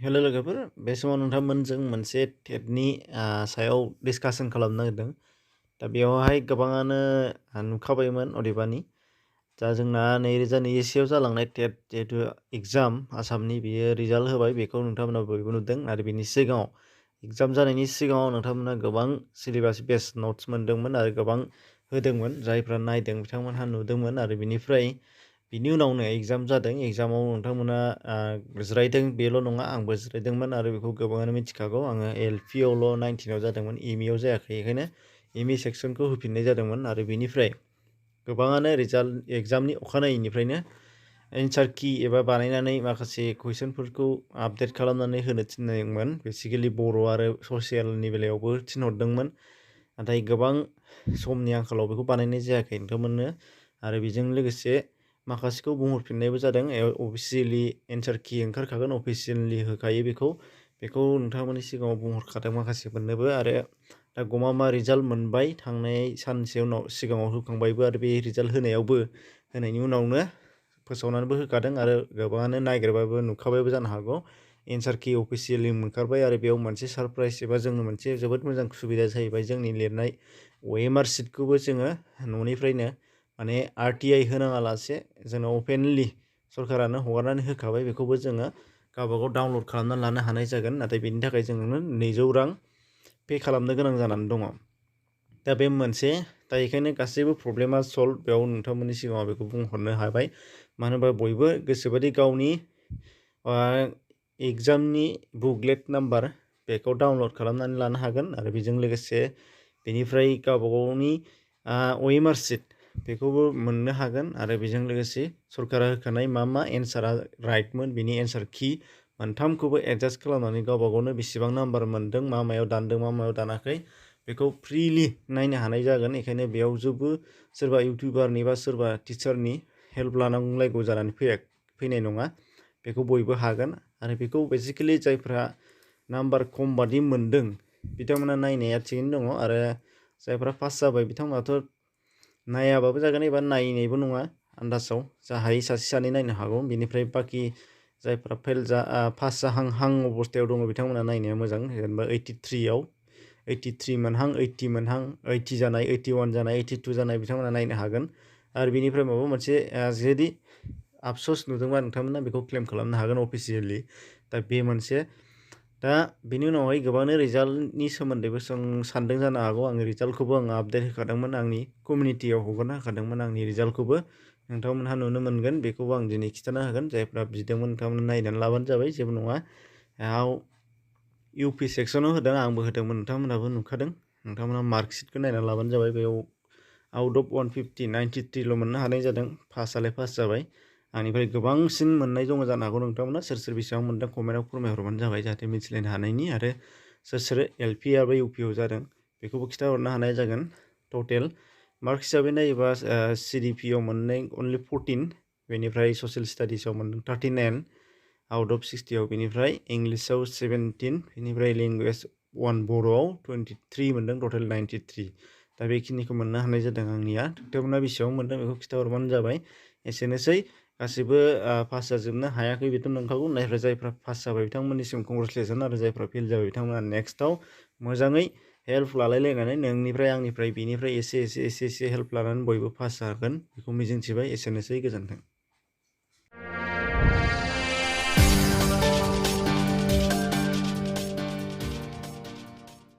hello लोगोफोर बे समाव नोंथांमोनजों मोनसे टेटनि सायाव डिसकासन खालामनो नागिरदों दा बेयावहाय गोबाङानो नुखाबायमोन अदेबानि दा जोंना 2021 जालांनाय टेट जिहेतु एग्जाम आसामनि बियो रिजाल्ट होबाय बेखौ नोंथांमोना बयबो नुदों आरो बिनि सिगाङाव एग्जाम जानायनि सिगाङाव नोंथांमोना गोबां सिलेबास बेस नट्स मोन्दोंमोन आरो गोबां होदोंमोन जायफ्रा नायदों बिथांमोनहा नुदोंमोन आरो बिनि उनावनो एग्जाम जादों एग्जामाव नोंथांमोना जिरायदों बेल' नङा आंबो जिरायदोंमोन आरो बेखौ गोबाङानो मिथिखागौ आङो LP आवल' 19आव जादोंमोन ME आव जायाखै बेखायनो ME सेक्सनखौ होफिननाय जादोंमोन आरो बेनिफ्राय गोबाङानो रिजाल्ट एग्जामनि अखानायैनिफ्रायनो एन्सार कि एबा बानायनानै माखासे कुइसनफोरखौ आपडेट खालामनानै होनो थिनदोंमोन बेसिकेलि बर' आरो ससियेलनि बेलायावबो थिनहरदोंमोन नाथाय गोबां समनि आंखालाव बेखौ बानायनाय जायाखै नोंथांमोननो आरो बेजों लोगोसे माखासेखौ बुंहरफिननायबो जादों अफिसियेलि एन्सार कि ओंखारखागोन अफिसियेलि होखायो बेखौ नोंथांमोननि सिगाङाव बुंहरखादों माखासेफोरनोबो आरो दा गमामा रिजाल्ट मोनबाय थांनाय सानसे सिगाङाव होखांबायबो आरो बे रिजाल्ट होनायनि उनावनो फोसावनानैबो होखादों आरो गोबाङानो नागिरबाबो नुखाबायबो जानो हागौ एन्सार कि अफिसियेलि ओंखारबाय आरो बेयाव मोनसे सारप्राइज एबा जोंनो मोनसे जोबोद मोजां सुबिदा जाहैबाय जोंनि लिरनाय OMR सिटखौबो जोङो न'निफ्रायनो माने RTI होनाङा लासे जोंनो अपेनलि सरकारानो हगारनानै होखाबाय बेखौबो जोङो गावबागाव डाउनलड खालामनानै लानो हानाय जागोन नाथाय बेनि थाखाय जोंनो 200 रां पे खालामनो गोनां जानानै दङ दा बे मोनसे दा बेखायनो गासैबो प्रब्लेमा सल्भ बेयाव नोंथांमोननि सिगाङाव बेखौ बुंहरनो हाबाय मानो होनबा बयबो गोसोबादि गावनि एग्जामनि बुकलेट नाम्बार बेखौ डाउनलड खालामनानै लानो हागोन आरो बेजों लोगोसे बेनिफ्राय गावबागावनि OMR सिट बेखौबो मोननो हागोन आरो बेजों लोगोसे सरकारा होखानाय मा एन्सारा राइटमोन बिनि एन्सार कि मोनथामखौबो एडजास्ट खालामनानै गावबागावनो बेसेबां नाम्बार मोन्दों मायाव दानदों मायाव दानाखै बेखौ फ्रिलि नायनो हानाय जागोन बेखायनो बेयाव जेबो सोरबा इउटिउबारनि बा सोरबा टिचारनि हेल्प लानांलायगौ जानानै फैनाय नङा बेखौ बयबो हागोन आरो बेखौ बेसिकेलि जायफ्रा नाम्बार खम बादि मोन्दों बिथांमोना नायनाया थिगैनो दङ आरो जायफ्रा पास जाबाय बिथांमोनाथ' नायाबाबो जागोन एबा नायनायबो नङा आन्दाजाव जा हायै सासे सानै नायनो हागौ बेनिफ्राय बाखि जायफ्रा पास जाहां अबस्थायाव दङ बिथांमोना नायनाया मोजां जेनेबा 83 मोनहां 80 मोनहां 80 जानाय 81 जानाय 82 जानाय बिथांमोना नायनो हागोन आरो बेनिफ्राय माबा मोनसे जुदि आफस'स नुदोंबा नोंथांमोना बेखौ क्लेम खालामनो हागोन अफिसियेलि दा बे मोनसे दा बेनि उनावहाय गोबांनो रिजाल्टनि सोमोन्दैबो सानदों जानो हागौ आङो रिजाल्टखौबो आङो आपडेट होखादोंमोन आंनि कमिउनिटियाव हगारना होखादोंमन आंनि रिजाल्टखौबो नोंथांमोनहा नुनो मोनगोन बेखौबो आं दिनै खिन्थाना होगोन जायफ्रा बिदोंमोन नोंथांमोना नायनानै लाबानो जाबाय जेबो नङा UP सेक्सनाव होदों आंबो होदोंमोन नोंथांमोनहाबो नुखादों नोंथांमोना मार्कशिटखौ नायनानै लाबानो जाबाय बेयाव आउट अफ 150 93ल' मोननो हानाय जादों पासआलाय पास जाबाय आंनिफ्राय गोबांसिन मोननाय दङ जानो हागौ नोंथांमोना सोर बेसेबां मोनदों कमेन्टआव फोरमायहरबानो जाबाय जाहाथे मिथिलायनो हानायनि आरो सोर LP आरो UPआव जादों बेखौबो खिन्थाहरनो हानाय जागोन टटेल मार्क हिसाबै नायोबा CDPआव मोननाय अनलि 14 बेनिफ्राय ससियेल स्टाडिसाव मोनदों 39 आउट अफ 60आव बेनिफ्राय इंलिसाव 17 बेनिफ्राय लेंगुवेज 1 बर'आव 23 मोनदों टटेल 93 दा बेखिनिखौ मोननो हानाय जादों आंनिया नोंथांमोना बेसेबां मोनदों बेखौ खिन्थाहरबानो जाबाय एसेनोसै गासैबो पास जाजोबनो हायाखै बेथ' नंखागौ नाथाय जायफ्रा पास जाबाय बिथांमोननिसिम कंग्रेचुलेसन आरो जायफ्रा फेल जाबाय बिथांमोना नेक्स्टआव मोजाङै हेल्प लालायलायनानै नोंनिफ्राय आंनिफ्राय बेनिफ्राय एसे हेल्प लानानै बयबो पास जागोन बेखौ मिजिंथिबाय एसेनोसै गोजोन्थों